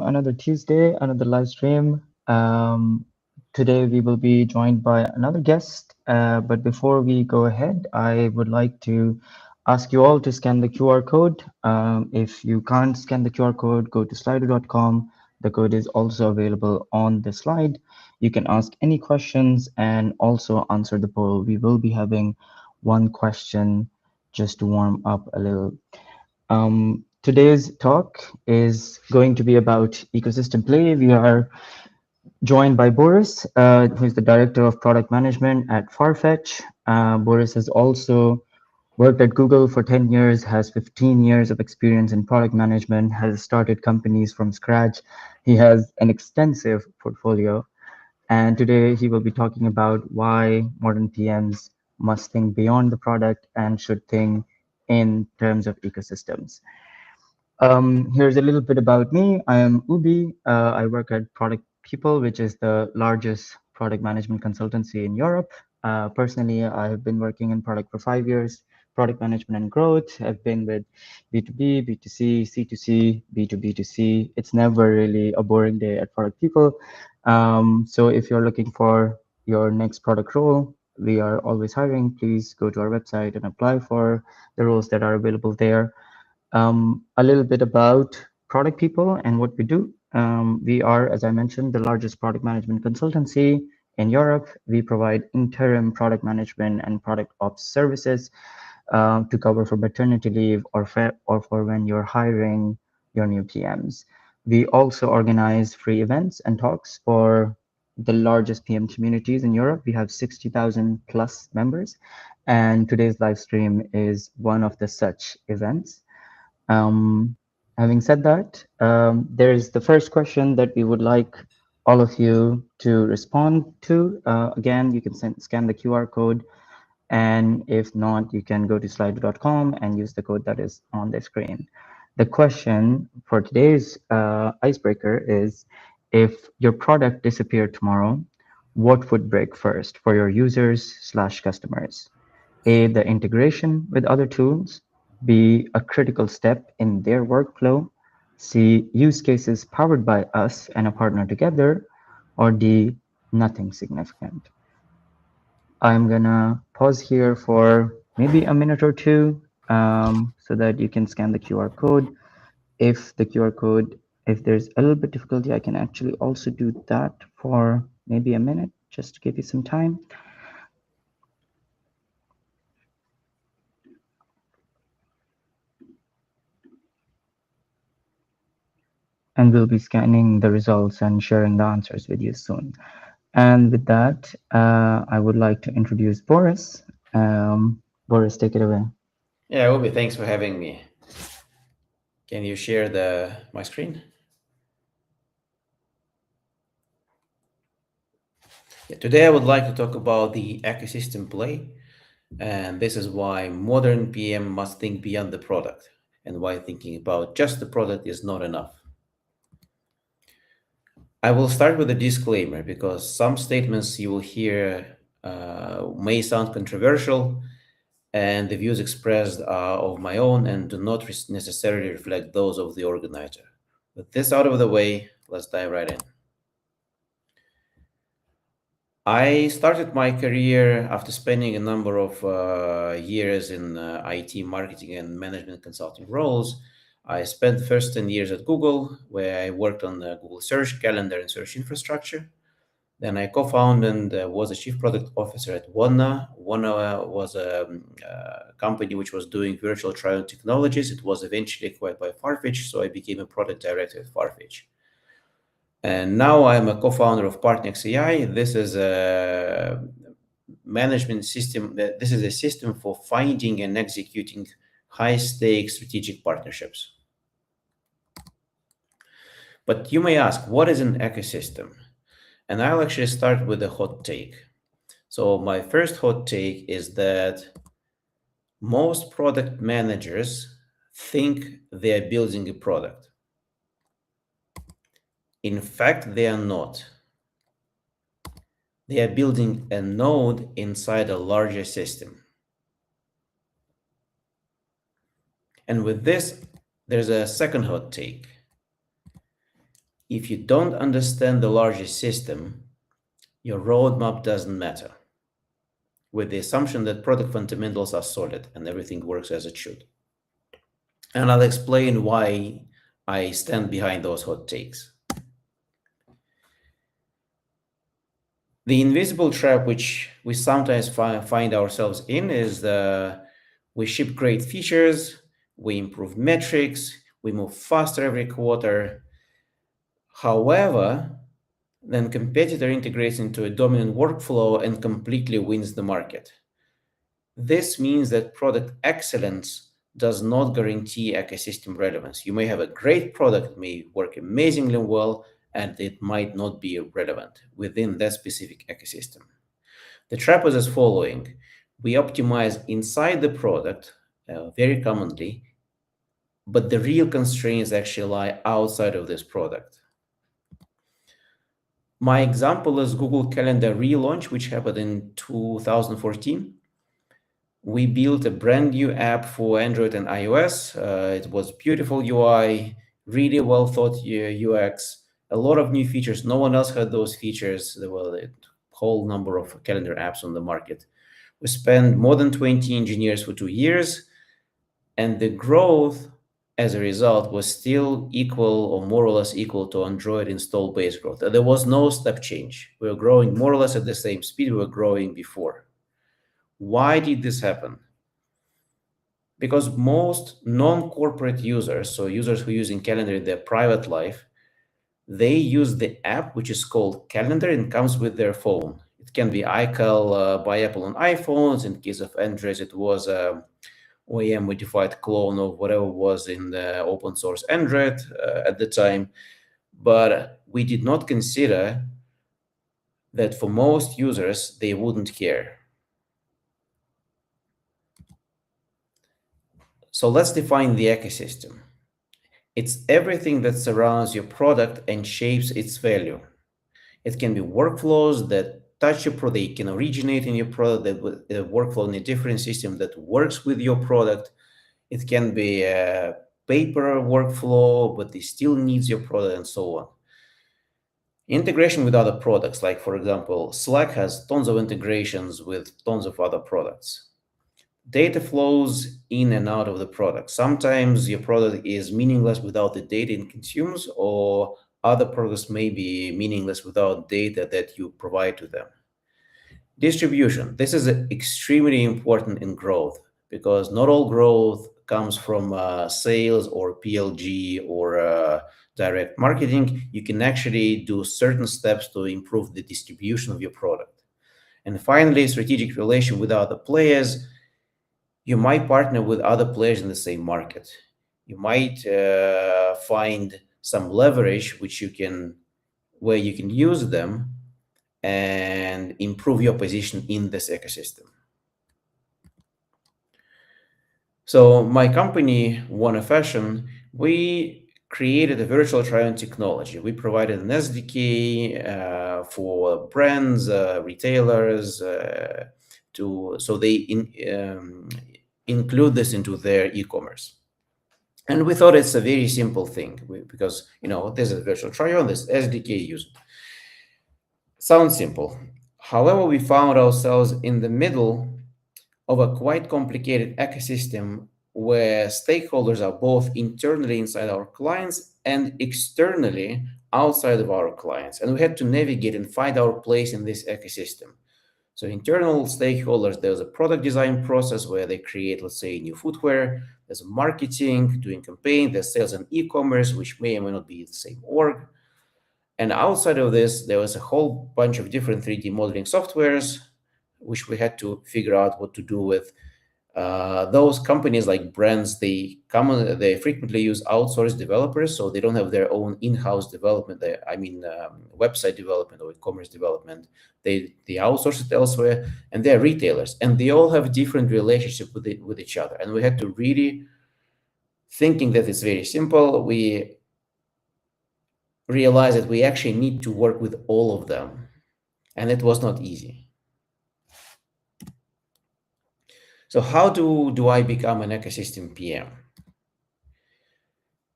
another Tuesday, another live stream. Today we will be joined by another guest. But before we go ahead, I would like to ask you all to scan the QR code. If you can't scan the QR code, go to slido.com. The code is also available on the slide. You can ask any questions and also answer the poll. We will be having one question just to warm up a little. Today's talk is going to be about ecosystem play. We are joined by Boris, who is the Director of Product Management at Farfetch. Boris has also worked at Google for 10 years, has 15 years of experience in product management, has started companies from scratch. He has an extensive portfolio. And today he will be talking about why modern PMs must think beyond the product and should think in terms of ecosystems. Here's a little bit about me. I am Ubi. I work at Product People, which is the largest product management consultancy in Europe. Personally, I have been working in product for 5 years, product management and growth. I've been with B2B, B2C, C2C, B2B2C. It's never really a boring day at Product People. So if you're looking for your next product role, we are always hiring. Please go to our website and apply for the roles that are available there. A little bit about Product People and what we do. We are, as I mentioned, the largest product management consultancy in Europe. We provide interim product management and product ops services to cover for maternity leave or for when you're hiring your new PMs. We also organize free events and talks for the largest PM communities in Europe. We have 60,000 plus members, and today's live stream is one of the such events. Um, Having said that, there's the first question that we would like all of you to respond to. Again, you can scan the QR code, and if not, you can go to slido.com and use the code that is on the screen. The question for today's icebreaker is, if your product disappeared tomorrow, what would break first for your users/customers? A, the integration with other tools, B, a critical step in their workflow, C, use cases powered by us and a partner together, or D, nothing significant. I'm gonna pause here for maybe a minute or two so that you can scan the QR code. If the QR code, if there's a little bit difficulty, I can actually also do that for maybe a minute, just to give you some time. And we'll be scanning the results and sharing the answers with you soon. And with that, I would like to introduce Boris. Boris, take it away. Yeah, Obi, thanks for having me. Can you share my screen? Yeah, today I would like to talk about the ecosystem play, and this is why modern PM must think beyond the product, and why thinking about just the product is not enough. I will start with a disclaimer because some statements you will hear may sound controversial, and the views expressed are of my own and do not necessarily reflect those of the organizer. With this out of the way, let's dive right in. I started my career after spending a number of years in IT marketing and management consulting roles. I spent the first 10 years at Google, where I worked on the Google Search, Calendar, and Search infrastructure. Then I co-founded and was a chief product officer at Wanna. Wanna was a company which was doing virtual trial technologies. It was eventually acquired by Farfetch, so I became a product director at Farfetch. And now I'm a co-founder of partnex.ai. This is a management system. This is a system for finding and executing high-stakes strategic partnerships. But you may ask, what is an ecosystem? And I'll actually start with a hot take. So my first hot take is that most product managers think they're building a product. In fact, they are not. They are building a node inside a larger system. And with this, there's a second hot take. If you don't understand the larger system, your roadmap doesn't matter, with the assumption that product fundamentals are solid and everything works as it should. And I'll explain why I stand behind those hot takes. The invisible trap which we sometimes find ourselves in is we ship great features, we improve metrics, we move faster every quarter. However, then competitor integrates into a dominant workflow and completely wins the market. This means that product excellence does not guarantee ecosystem relevance. You may have a great product, it may work amazingly well, and it might not be relevant within that specific ecosystem. The trap is as following. We optimize inside the product very commonly, but the real constraints actually lie outside of this product. My example is Google Calendar relaunch, which happened in 2014. We built a brand new app for Android and iOS. It was beautiful UI, really well thought UX, a lot of new features. No one else had those features. There were a whole number of calendar apps on the market. We spent more than 20 engineers for 2 years, and the growth as a result was still equal or more or less equal to Android install base growth. There was no step change. We were growing more or less at the same speed we were growing before. Why did this happen? Because most non-corporate users, so users who are using Calendar in their private life, they use the app which is called Calendar and comes with their phone. It can be iCal by Apple on iPhones. In case of Android, it was a OEM modified clone of whatever was in the open source Android at the time. But we did not consider that for most users, they wouldn't care. So let's define the ecosystem. It's everything that surrounds your product and shapes its value. It can be workflows that touch your product, they can originate in your product, that workflow in a different system that works with your product. It can be a paper workflow, but it still needs your product and so on. Integration with other products, like for example, Slack has tons of integrations with tons of other products. Data flows in and out of the product. Sometimes your product is meaningless without the data it consumes, or other products may be meaningless without data that you provide to them. Distribution. This is extremely important in growth because not all growth comes from sales or PLG or direct marketing. You can actually do certain steps to improve the distribution of your product. And finally, strategic relation with other players. You might partner with other players in the same market. You might find some leverage where you can use them and improve your position in this ecosystem. So my company, Wanna Fashion, we created a virtual try-on technology. We provided an SDK for brands, retailers, so they include this into their e-commerce. And we thought it's a very simple thing because, there's a virtual try-on, this SDK used. Sounds simple. However, we found ourselves in the middle of a quite complicated ecosystem where stakeholders are both internally inside our clients and externally outside of our clients. And we had to navigate and find our place in this ecosystem. So internal stakeholders, there's a product design process where they create, let's say, new footwear. There's marketing, doing campaign. There's sales and e-commerce, which may or may not be the same org. And outside of this, there was a whole bunch of different 3D modeling softwares, which we had to figure out what to do with. Those companies like brands, they frequently use outsourced developers, so they don't have their own in-house development. Website development or e-commerce development. They outsource it elsewhere, and they're retailers, and they all have different relationship with each other. And we had to really, thinking that it's very simple, we realized that we actually need to work with all of them, and it was not easy. So how do I become an ecosystem PM?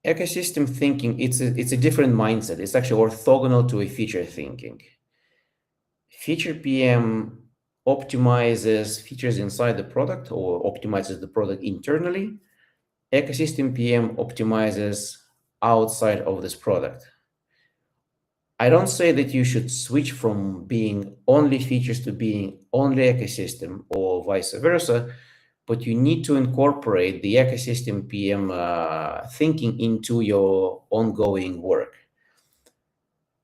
Ecosystem thinking, it's a different mindset. It's actually orthogonal to a feature thinking. Feature PM optimizes features inside the product or optimizes the product internally. Ecosystem PM optimizes outside of this product. I don't say that you should switch from being only features to being only ecosystem or vice versa, but you need to incorporate the ecosystem PM thinking into your ongoing work.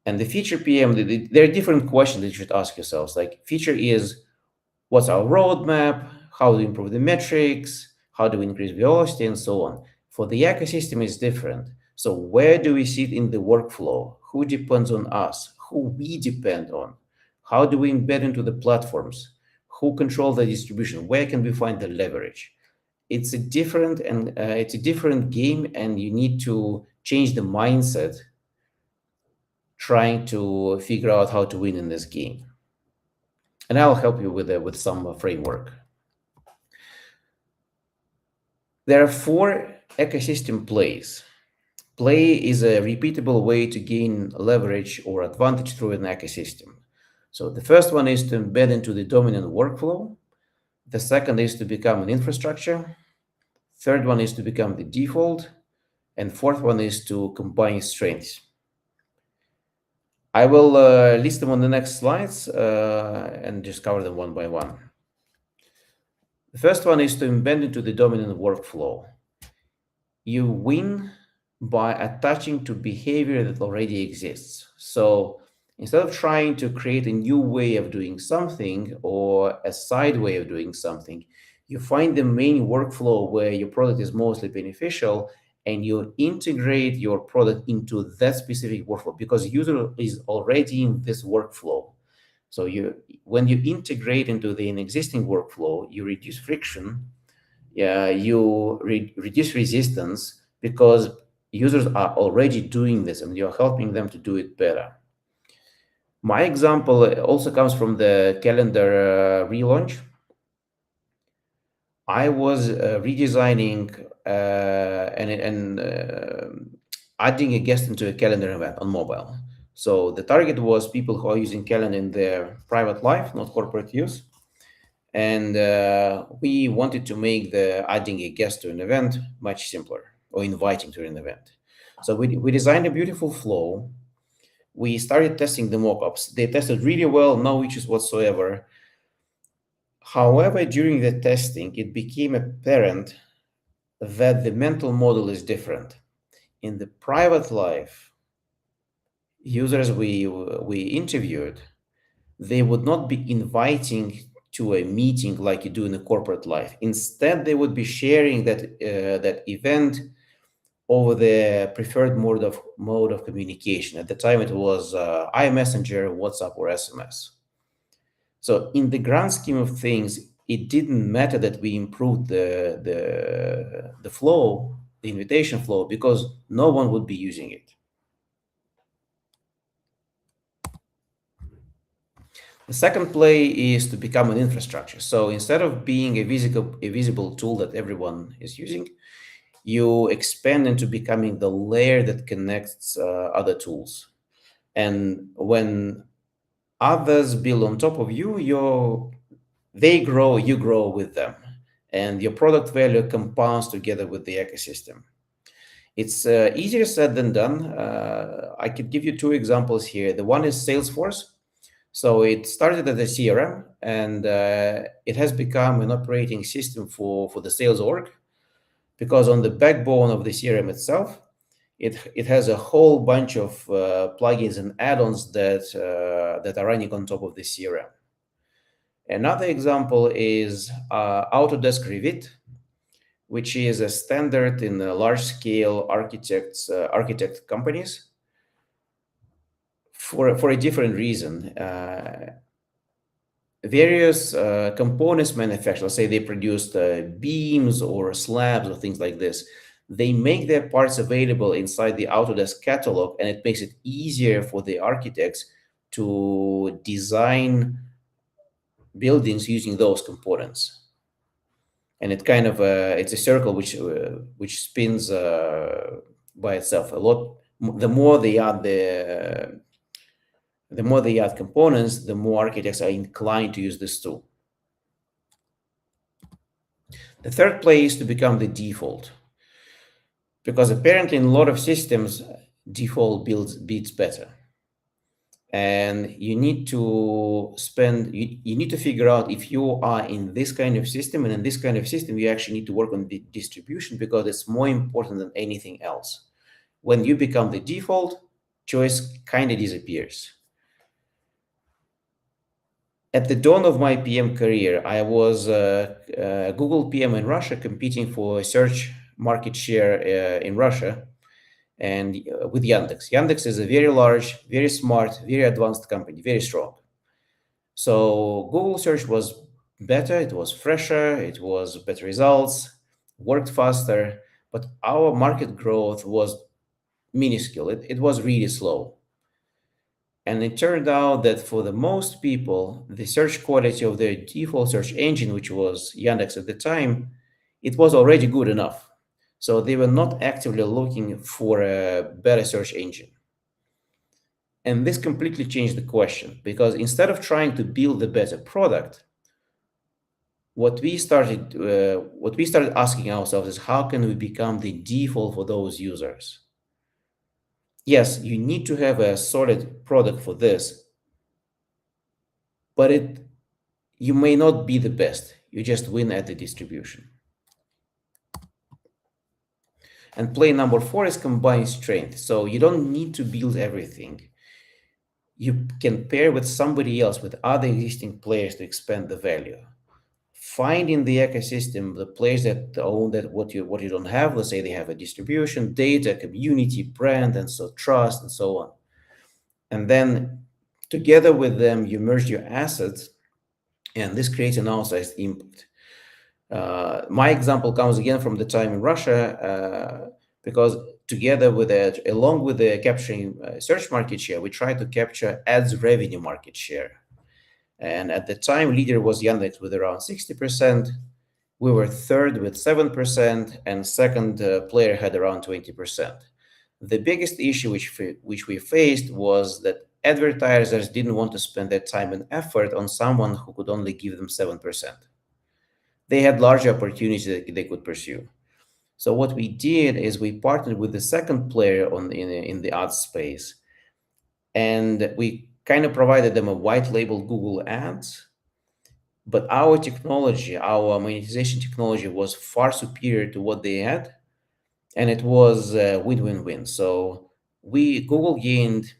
And the feature PM, there are different questions that you should ask yourselves. Like, feature is, what's our roadmap? How do we improve the metrics? How do we increase velocity and so on? For the ecosystem, it's different. So where do we sit in the workflow? Who depends on us? Who we depend on? How do we embed into the platforms? Who control the distribution? Where can we find the leverage? It's a different game, and you need to change the mindset trying to figure out how to win in this game. And I'll help you with some framework. There are four ecosystem plays. Play is a repeatable way to gain leverage or advantage through an ecosystem. So the first one is to embed into the dominant workflow. The second is to become an infrastructure. Third one is to become the default. And fourth one is to combine strengths. I will list them on the next slides and just cover them one by one. The first one is to embed into the dominant workflow. You win by attaching to behavior that already exists. So instead of trying to create a new way of doing something or a side way of doing something, you find the main workflow where your product is mostly beneficial, and you integrate your product into that specific workflow because user is already in this workflow. So when you integrate into an existing workflow, you reduce friction, you reduce resistance because users are already doing this and you're helping them to do it better. My example also comes from the calendar relaunch. I was redesigning and adding a guest into a calendar event on mobile. So the target was people who are using calendar in their private life, not corporate use. And we wanted to make the adding a guest to an event much simpler, or inviting to an event. So we designed a beautiful flow. We started testing the mockups. They tested really well, no issues whatsoever. However, during the testing, it became apparent that the mental model is different. In the private life, users we interviewed, they would not be inviting to a meeting like you do in a corporate life. Instead, they would be sharing that event over the preferred mode of communication. At the time, it was iMessenger, WhatsApp, or SMS. So in the grand scheme of things, it didn't matter that we improved the flow, the invitation flow, because no one would be using it. The second play is to become an infrastructure. So instead of being a visible tool that everyone is using, you expand into becoming the layer that connects other tools. And when others build on top of you, they grow, you grow with them. And your product value compounds together with the ecosystem. It's easier said than done. I could give you two examples here. The one is Salesforce. So it started as a CRM, and it has become an operating system for the sales org, because on the backbone of the CRM itself, it has a whole bunch of plugins and add-ons that are running on top of the CRM. Another example is Autodesk Revit, which is a standard in large-scale architect companies for a different reason. Various components manufacturers, say they produce beams or slabs or things like this, they make their parts available inside the Autodesk catalog, and it makes it easier for the architects to design buildings using those components. And it kind of it's a circle which spins by itself. A lot. The more they add components, the more architects are inclined to use this tool. The third play is to become the default, because apparently in a lot of systems, default beats better. And you need to figure out if you are in this kind of system, and in this kind of system, you actually need to work on the distribution because it's more important than anything else. When you become the default, choice kind of disappears. At the dawn of my PM career, I was a Google PM in Russia competing for search market share in Russia and with Yandex. Yandex is a very large, very smart, very advanced company, very strong. So Google search was better, it was fresher, it was better results, worked faster, but our market growth was minuscule. It was really slow. And it turned out that for the most people, the search quality of their default search engine, which was Yandex at the time, it was already good enough. So they were not actively looking for a better search engine. And this completely changed the question, because instead of trying to build a better product, what we started asking ourselves is, how can we become the default for those users? Yes, you need to have a solid product for this, but you may not be the best. You just win at the distribution. And play number 4 is combine strength. So you don't need to build everything. You can pair with somebody else, with other existing players to expand the value. Find in the ecosystem the players that own that what you don't have. Let's say they have a distribution, data, community, brand, and so trust, and so on. And then together with them, you merge your assets, and this creates an outsized impact. My example comes again from the time in Russia, because along with the capturing search market share, we tried to capture ads revenue market share. And at the time, leader was Yandex with around 60%. We were third with 7%, and second player had around 20%. The biggest issue which we faced was that advertisers didn't want to spend their time and effort on someone who could only give them 7%. They had larger opportunities that they could pursue. So what we did is we partnered with the second player in the ad space, and we kind of provided them a white label Google Ads, but our technology, our monetization technology, was far superior to what they had, and it was a win-win-win. So Google gained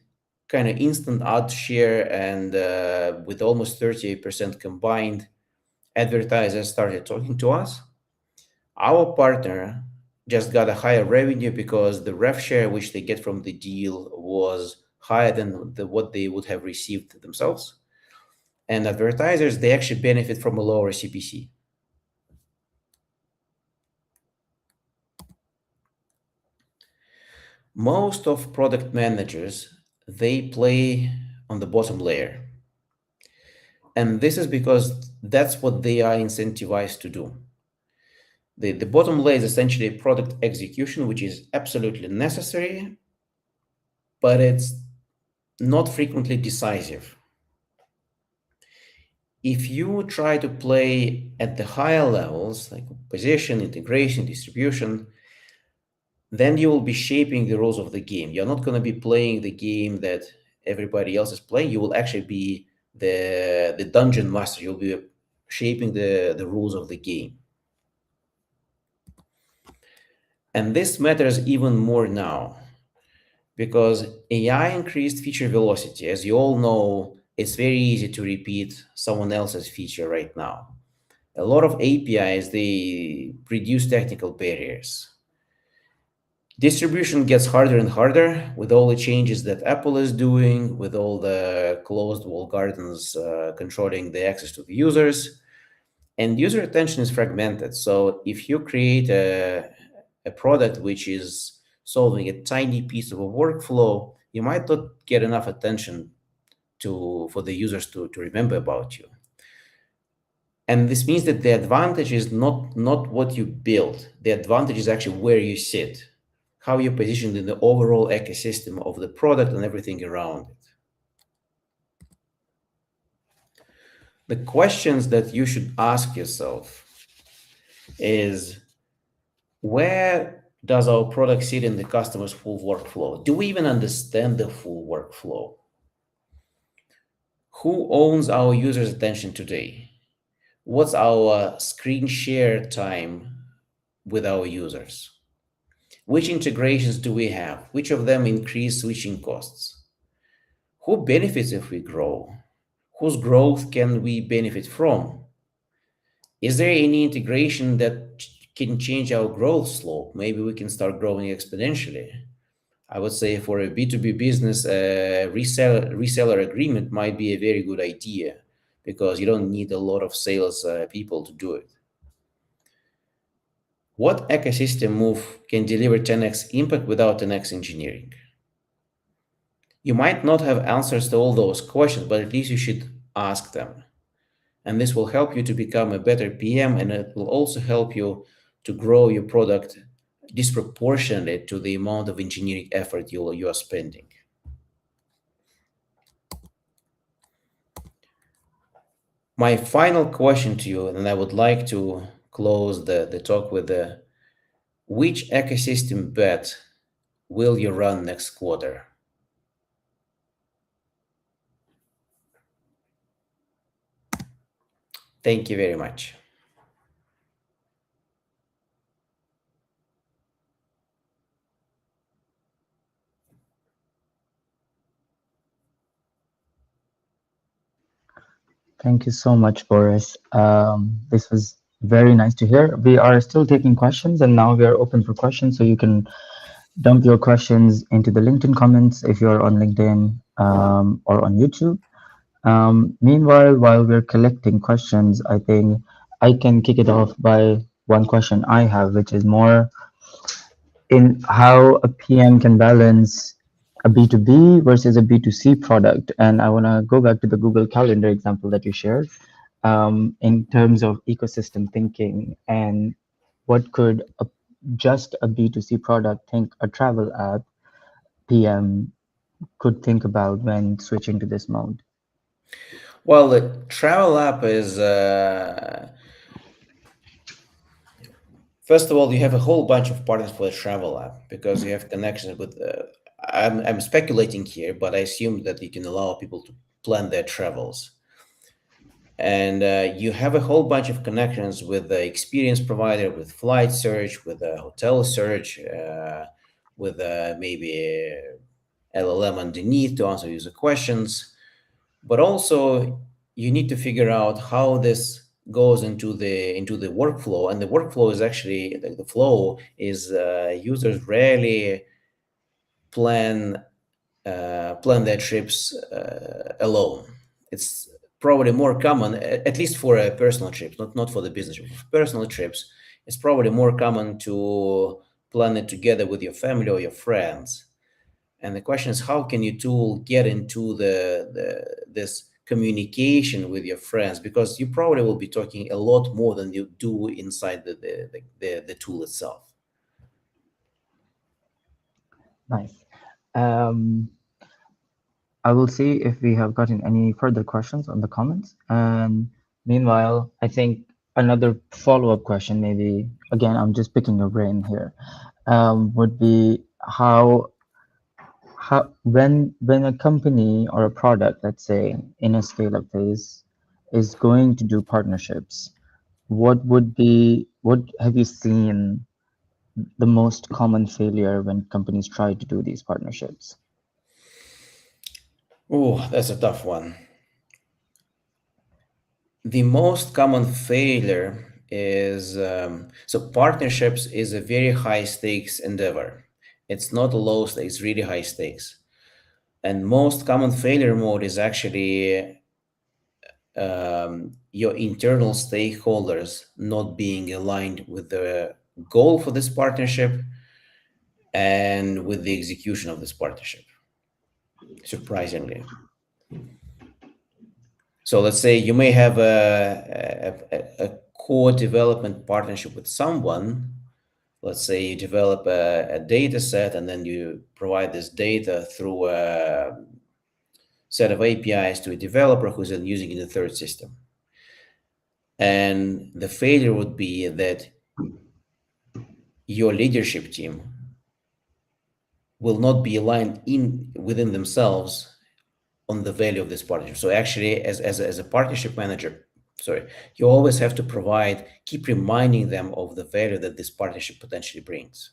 kind of instant ad share, and with almost 38% combined, advertisers started talking to us. Our partner just got a higher revenue because the rev share which they get from the deal was higher than what they would have received themselves. And advertisers, they actually benefit from a lower CPC. Most of product managers, they play on the bottom layer. And this is because that's what they are incentivized to do. The bottom layer is essentially product execution, which is absolutely necessary, but it's not frequently decisive. If you try to play at the higher levels, like position, integration, distribution, then you will be shaping the rules of the game. You're not going to be playing the game that everybody else is playing. You will actually be the dungeon master. You'll be shaping the rules of the game. And this matters even more now, because AI increased feature velocity. As you all know, it's very easy to repeat someone else's feature right now. A lot of APIs, they reduce technical barriers. Distribution gets harder and harder with all the changes that Apple is doing, with all the closed walled gardens controlling the access to the users. And user attention is fragmented. So if you create a product which is solving a tiny piece of a workflow, you might not get enough attention for the users to remember about you. And this means that the advantage is not what you build. The advantage is actually where you sit, how you're positioned in the overall ecosystem of the product and everything around it. The questions that you should ask yourself is, where does our product sit in the customer's full workflow? Do we even understand the full workflow? Who owns our users' attention today? What's our screen share time with our users? Which integrations do we have? Which of them increase switching costs? Who benefits if we grow? Whose growth can we benefit from? Is there any integration that can change our growth slope? Maybe we can start growing exponentially. I would say for a B2B business, a reseller agreement might be a very good idea because you don't need a lot of sales people to do it. What ecosystem move can deliver 10x impact without 10x engineering? You might not have answers to all those questions, but at least you should ask them. And this will help you to become a better PM, and it will also help you to grow your product disproportionately to the amount of engineering effort you are spending. My final question to you, and I would like to close the talk with which ecosystem bet will you run next quarter? Thank you very much. Thank you so much, Boris. This was very nice to hear. We are still taking questions, and now we are open for questions. So you can dump your questions into the LinkedIn comments if you're on LinkedIn or on YouTube. Meanwhile, while we're collecting questions, I think I can kick it off by one question I have, which is more in how a PM can balance a B2B versus a B2C product. And I want to go back to the Google Calendar example that you shared in terms of ecosystem thinking and what could just a B2C product think a travel app PM could think about when switching to this mode. Well, the travel app is first of all, you have a whole bunch of partners for the travel app because you have connections with. I'm speculating here, but I assume that you can allow people to plan their travels, and you have a whole bunch of connections with the experience provider, with flight search, with hotel search, with maybe a LLM underneath to answer user questions. But also, you need to figure out how this goes into the workflow, and the workflow is actually the flow is users rarely plan plan their trips alone. It's probably more common, at least for personal trips, not for the business trip. For personal trips, it's probably more common to plan it together with your family or your friends. And the question is, how can your tool get into this communication with your friends? Because you probably will be talking a lot more than you do inside the tool itself. Nice. Um, I will see if we have gotten any further questions on the comments. And meanwhile, I think another follow-up question, maybe again, I'm just picking your brain here, would be how when a company or a product, let's say in a scale-up phase, is going to do partnerships, what have you seen the most common failure when companies try to do these partnerships? Oh, that's a tough one. The most common failure is so partnerships is a very high stakes endeavor. It's not low stakes, it's really high stakes. And most common failure mode is actually your internal stakeholders not being aligned with the goal for this partnership and with the execution of this partnership, surprisingly. So let's say you may have a core development partnership with someone, Let's say you develop a data set and then you provide this data through a set of APIs to a developer who's then using it in a third system. And the failure would be that your leadership team will not be aligned within themselves on the value of this partnership. So actually, as a partnership manager, you always have to keep reminding them of the value that this partnership potentially brings.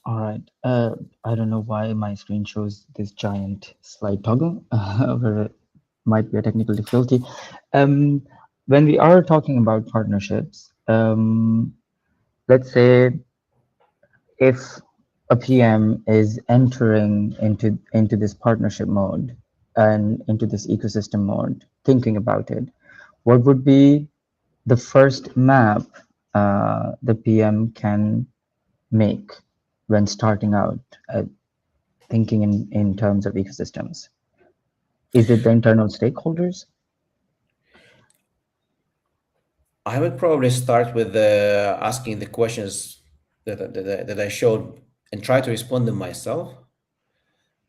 All right. I don't know why my screen shows this giant slide toggle, where it might be a technical difficulty. Um, when we are talking about partnerships, let's say if a PM is entering into this partnership mode and into this ecosystem mode, thinking about it, what would be the first map the PM can make when starting out, thinking in terms of ecosystems? Is it the internal stakeholders? I would probably start with asking the questions that I showed and try to respond them myself,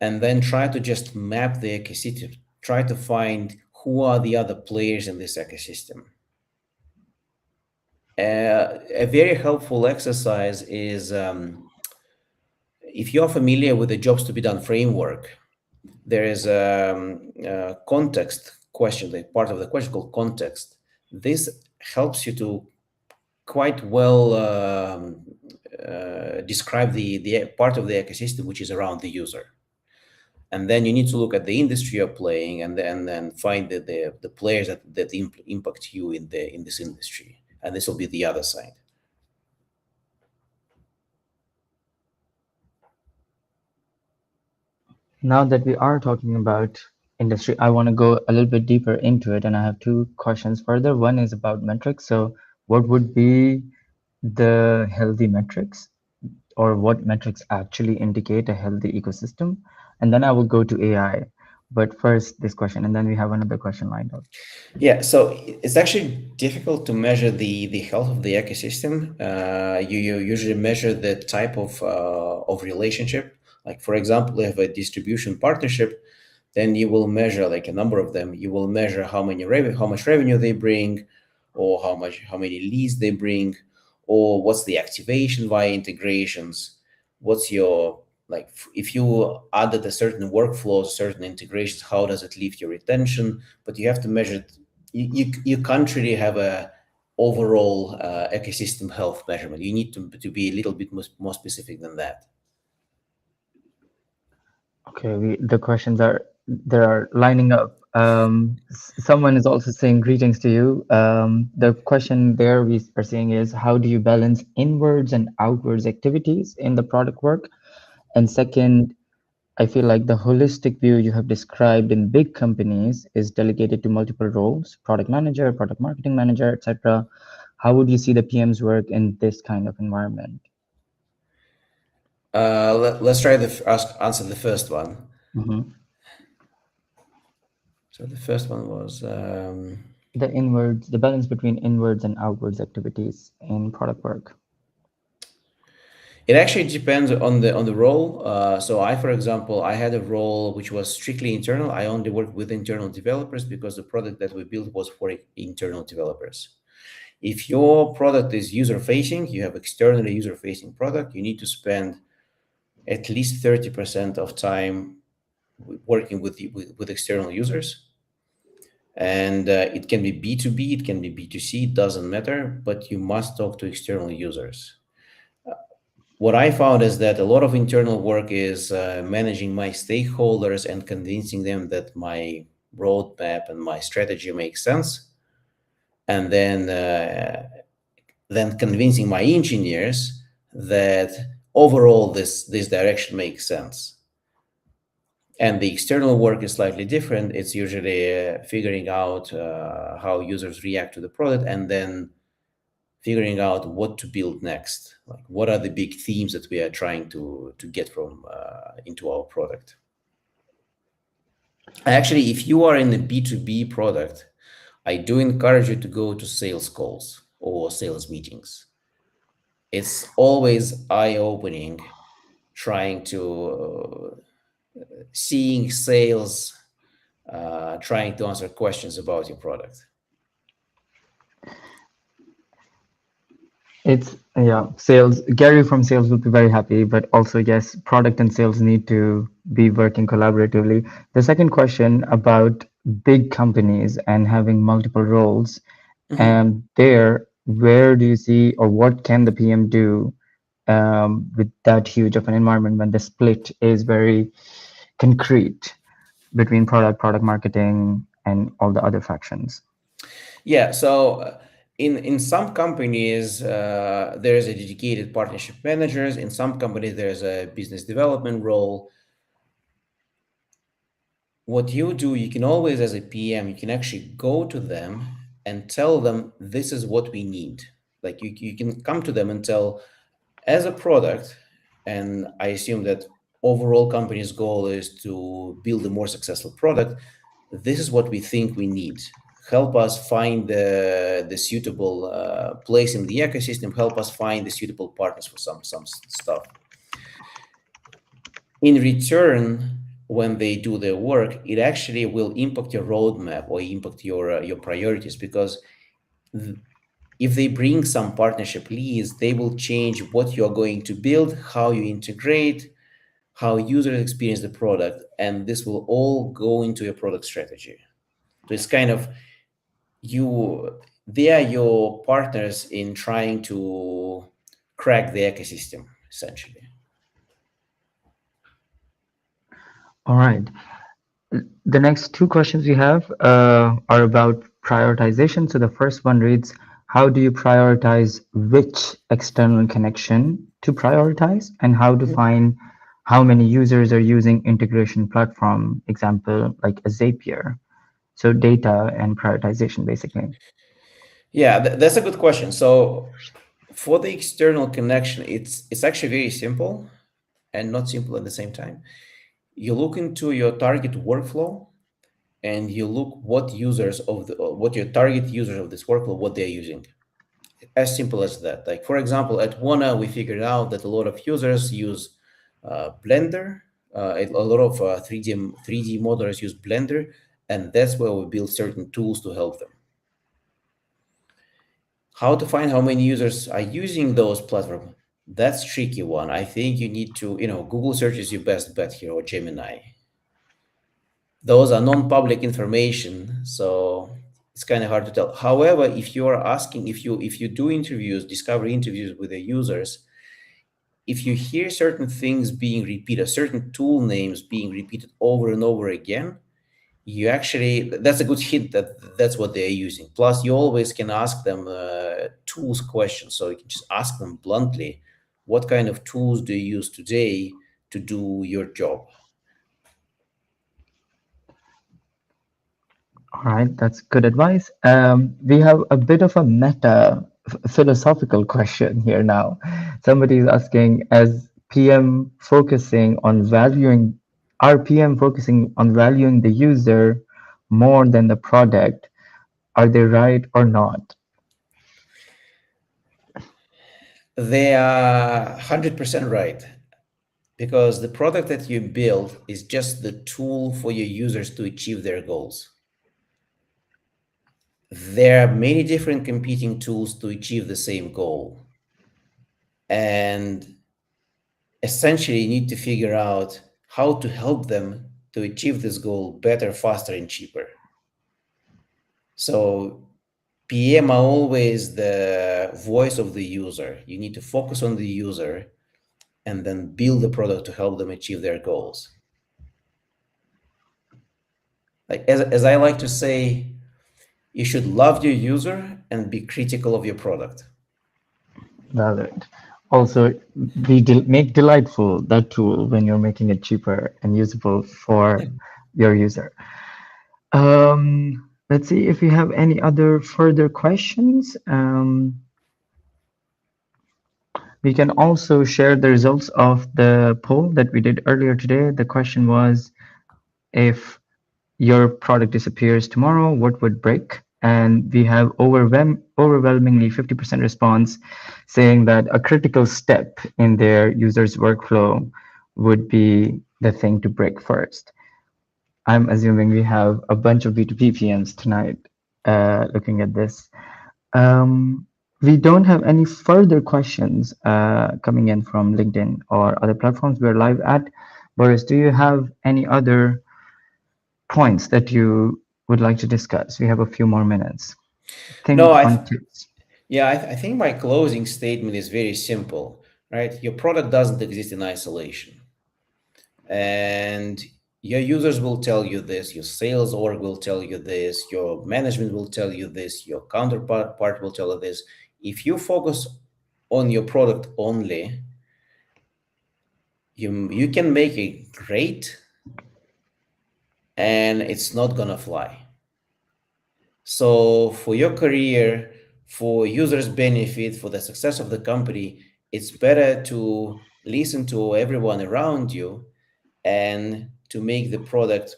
and then try to just map the ecosystem, try to find who are the other players in this ecosystem. A very helpful exercise is if you're familiar with the jobs to be done framework, there is a context question, like part of the question called context. This helps you to quite well describe the part of the ecosystem which is around the user. And then you need to look at the industry you're playing, and then find the players that impact you in this industry. And this will be the other side. Now that we are talking about industry, I want to go a little bit deeper into it, and I have two questions further. One is about metrics. So, what would be the healthy metrics, or what metrics actually indicate a healthy ecosystem? And then I will go to AI. But first, this question, and then we have another question lined up. Yeah, so it's actually difficult to measure the health of the ecosystem. You usually measure the type of relationship. Like, for example, if a distribution partnership, then you will measure like a number of them. You will measure how much revenue they bring, or how many leads they bring, or what's the activation via integrations. What's your, like, if you added a certain workflow, certain integrations, how does it lift your retention? But you have to measure it. You can't really have a overall ecosystem health measurement. You need to be a little bit more specific than that. Okay, the questions are lining up. Someone is also saying greetings to you. The question there we are saying is, how do you balance inwards and outwards activities in the product work? And second, I feel like the holistic view you have described in big companies is delegated to multiple roles, product manager, product marketing manager, etc. How would you see the PM's work in this kind of environment? Let's try to answer the first one. Mhm. So the first one was The balance between inwards and outwards activities in product work. it actually depends on the role. So I, for example, I had a role which was strictly internal. I only worked with internal developers because the product that we built was for internal developers. If your product is user facing, you have externally user facing product, you need to spend at least 30% of time working with external users. And it can be B2B, it can be B2C, it doesn't matter, but you must talk to external users. What I found is that a lot of internal work is managing my stakeholders and convincing them that my roadmap and my strategy makes sense, and then convincing my engineers that overall this direction makes sense. And the external work is slightly different. It's usually figuring out how users react to the product, and then figuring out what to build next. Like, what are the big themes that we are trying to get from into our product. Actually, if you are in a B2B product, I do encourage you to go to sales calls or sales meetings. It's always eye-opening trying to seeing sales, trying to answer questions about your product. It's yeah, sales. Gary from sales will be very happy, but also yes, product and sales need to be working collaboratively. The second question about big companies and having multiple roles, Mhm. and there, where do you see or what can the PM do with that huge of an environment when the split is very concrete between product marketing, and all the other factions? Yeah, so in some companies there's a dedicated partnership managers. In some companies there's a business development role. What you do, you can always, as a PM, you can actually go to them and tell them this is what we need. Like you can come to them and tell, as a product, and I assume that overall company's goal is to build a more successful product. This is what we think we need. Help us find the suitable place in the ecosystem. Help us find the suitable partners for some stuff. In return, when they do their work, it actually will impact your roadmap or impact your priorities, because th- if they bring some partnership leads, they will change what you're going to build, how you integrate, how users experience the product, and this will all go into your product strategy. So it's kind of you, they are your partners in trying to crack the ecosystem, essentially. All right. The next two questions we have are about prioritization. So the first one reads, how do you prioritize which external connection to prioritize, and how to Mhm. find how many users are using integration platform, example, like a Zapier. So data and prioritization, basically. Yeah, that's a good question. So for the external connection, it's actually very simple and not simple at the same time. You look into your target workflow and you look what users of the what your target users of this workflow, what they're using. As simple as that. Like for example, at Wanna, we figured out that a lot of users use Blender. A lot of 3D modelers use Blender, and that's where we build certain tools to help them. How to find how many users are using those platforms? That's tricky one. I think you need to, Google search is your best bet here, or Gemini. Those are non-public information, so it's kind of hard to tell. However, if you are asking, if you do interviews, discovery interviews with the users, if you hear certain things being repeated, certain tool names being repeated over and over again, you actually, that's a good hint that that's what they're using. Plus, you always can ask them tools questions, so you can just ask them bluntly, what kind of tools do you use today to do your job? All right, that's good advice. We have a bit of a meta philosophical question here now. Somebody is asking, as PM focusing on valuing, are PM focusing on valuing the user more than the product? Are they right or not? They are 100% right, because the product that you build is just the tool for your users to achieve their goals. There are many different competing tools to achieve the same goal. And essentially, you need to figure out how to help them to achieve this goal better, faster, and cheaper. So, PM are always the voice of the user. You need to focus on the user and then build the product to help them achieve their goals. Like as I like to say, you should love your user and be critical of your product. Valid. Also, make delightful that tool when you're making it cheaper and usable for your user. Let's see if we have any other further questions. We can also share the results of the poll that we did earlier today. The question was, if your product disappears tomorrow, what would break? and we have overwhelmingly 50% response saying that a critical step in their user's workflow would be the thing to break first. I'm assuming we have a bunch of B2B PMs tonight looking at this. We don't have any further questions coming in from LinkedIn or other platforms we're live at. Boris, do you have any other points that you would like to discuss? We have a few more minutes. No, Think on tips. yeah, I think my closing statement is very simple, right? Your product doesn't exist in isolation. And your users will tell you this, your sales org will tell you this, your management will tell you this, your counterpart will tell you this. If you focus on your product only, you can make it great and it's not gonna fly. So for your career, for users' benefit, for the success of the company, it's better to listen to everyone around you and to make the product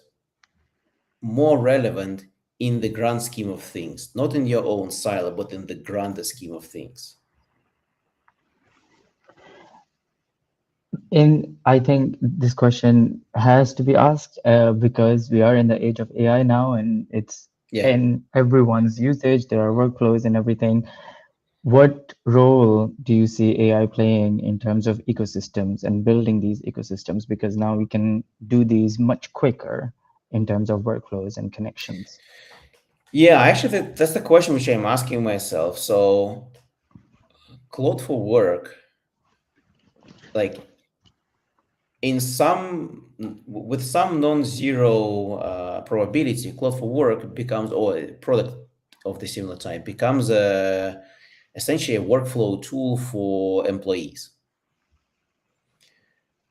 more relevant in the grand scheme of things, not in your own silo, but in the grander scheme of things. I think this question has to be asked because we are in the age of AI now, and it's Yeah. in everyone's usage. There are workflows and everything. What role do you see AI playing in terms of ecosystems and building these ecosystems? Because now we can do these much quicker in terms of workflows and connections. Yeah, actually, that's the question which I'm asking myself. So, Cloud for Work, like in some, with some non-zero probability, Cloud for Work becomes, or a product of the similar type becomes essentially a workflow tool for employees.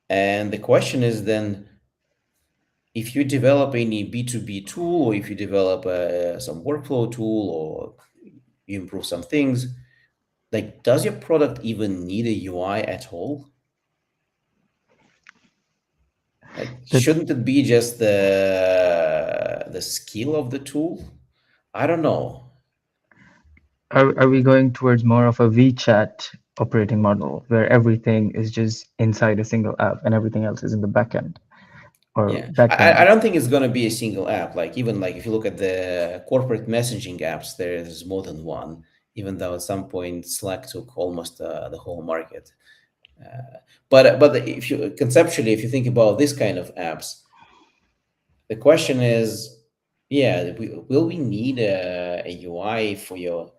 And the question is then, if you develop any B2B tool, or if you develop some workflow tool, or you improve some things, like, does your product even need a UI at all? Like, That's shouldn't it be just the skill of the tool? I don't know. are we going towards more of a WeChat operating model where everything is just inside a single app and everything else is in the backend or Yeah, I backend? don't think it's gonna be a single app. Like, even like if you look at the corporate messaging apps, there's more than one. Even though at some point Slack took almost the whole market. But if you conceptually, if you think about this kind of apps, the question is, yeah, will we need a UI for your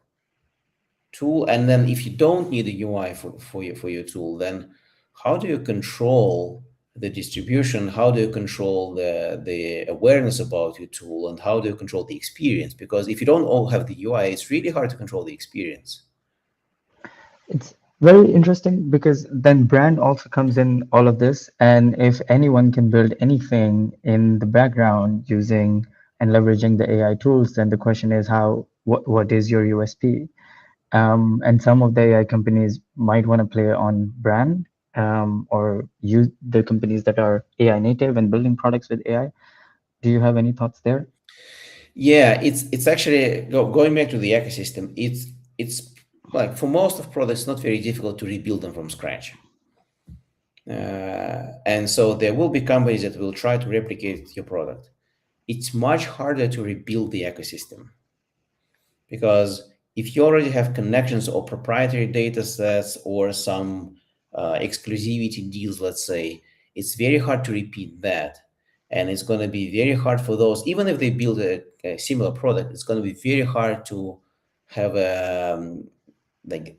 tool? And then if you don't need a UI for your tool, then how do you control the distribution? How do you control the awareness about your tool? And how do you control the experience? Because if you don't all have the UI, it's really hard to control the experience. It's very interesting because then brand also comes in all of this. And if anyone can build anything in the background using and leveraging the AI tools, then the question is what is your USP? And some of the AI companies might want to play on brand or use the companies that are AI native and building products with AI. Do you have any thoughts there? Yeah, it's actually going back to the ecosystem. It's like, for most of products, not very difficult to rebuild them from scratch. And so there will be companies that will try to replicate your product. It's much harder to rebuild the ecosystem, because if you already have connections or proprietary data sets or some exclusivity deals, let's say, it's very hard to repeat that. And it's going to be very hard for those, even if they build a similar product, it's going to be very hard to have like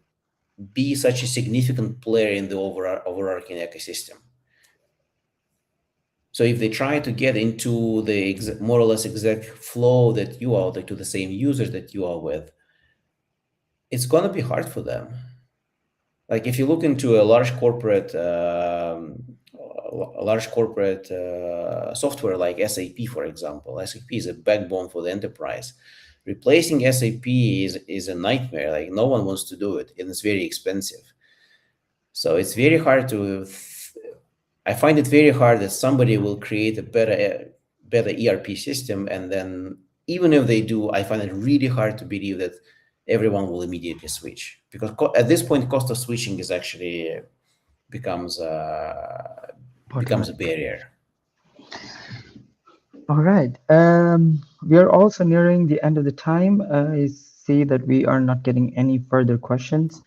be such a significant player in the overarching ecosystem. So if they try to get into the more or less exact flow that you are, like to the same users that you are with, it's going to be hard for them. Like, if you look into a large corporate software like SAP, for example, SAP is a backbone for the enterprise. Replacing SAP is a nightmare. Like, no one wants to do it, and it's very expensive. So it's very hard to. I find it very hard that somebody will create a better ERP system and then even if they do, I find it really hard to believe that everyone will immediately switch, because at this point, cost of switching is actually becomes becomes a Bottleneck. barrier. All right. We are also nearing the end of the time. I see that we are not getting any further questions.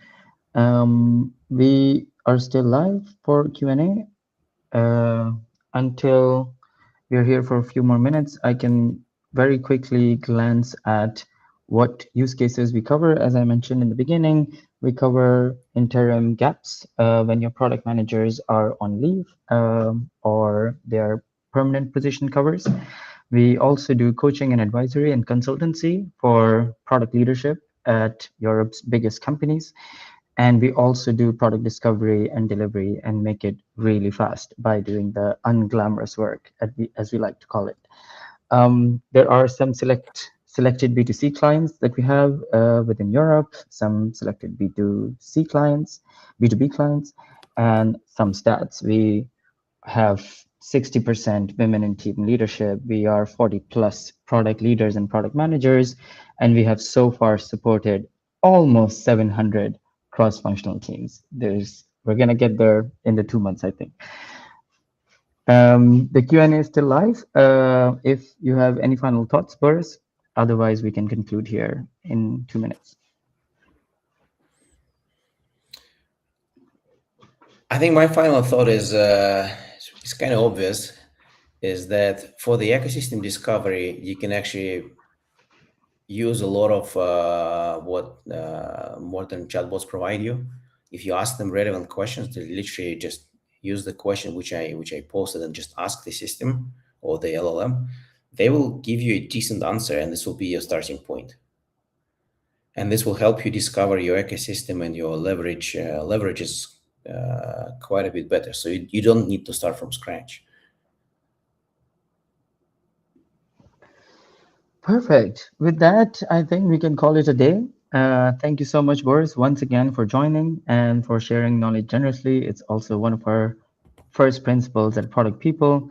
We are still live for Q&A. Until we're here for a few more minutes, I can very quickly glance at what use cases we cover. As I mentioned in the beginning, we cover interim gaps when your product managers are on leave or their permanent position covers. We also do coaching and advisory and consultancy for product leadership at Europe's biggest companies. And we also do product discovery and delivery and make it really fast by doing the unglamorous work, as we like to call it. There are some selected B2C clients that we have within Europe, some selected B2C clients, B2B clients, and some stats. We have 60% women in team leadership. We are 40 plus product leaders and product managers, and we have so far supported almost 700 cross-functional teams. We're gonna get there in the 2 months, I think. The Q&A is still live. If you have any final thoughts, Boris, otherwise we can conclude here in 2 minutes. I think my final thought is it's kind of obvious, is that for the ecosystem discovery, you can actually use a lot of what modern chatbots provide you. If you ask them relevant questions, they literally just use the question which I posted and just ask the system or the LLM. They will give you a decent answer, and this will be your starting point. And this will help you discover your ecosystem and your leverages quite a bit better. So you don't need to start from scratch. Perfect. With that, I think we can call it a day. Thank you so much, Boris, once again for joining and for sharing knowledge generously. It's also one of our first principles at Product People.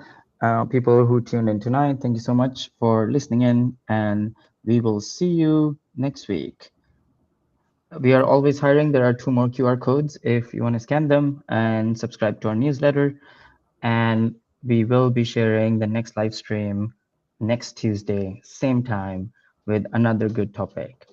People who tuned in tonight, thank you so much for listening in, and we will see you next week. We are always hiring. There are 2 more QR codes if you want to scan them and subscribe to our newsletter. And we will be sharing the next live stream next Tuesday, same time, with another good topic.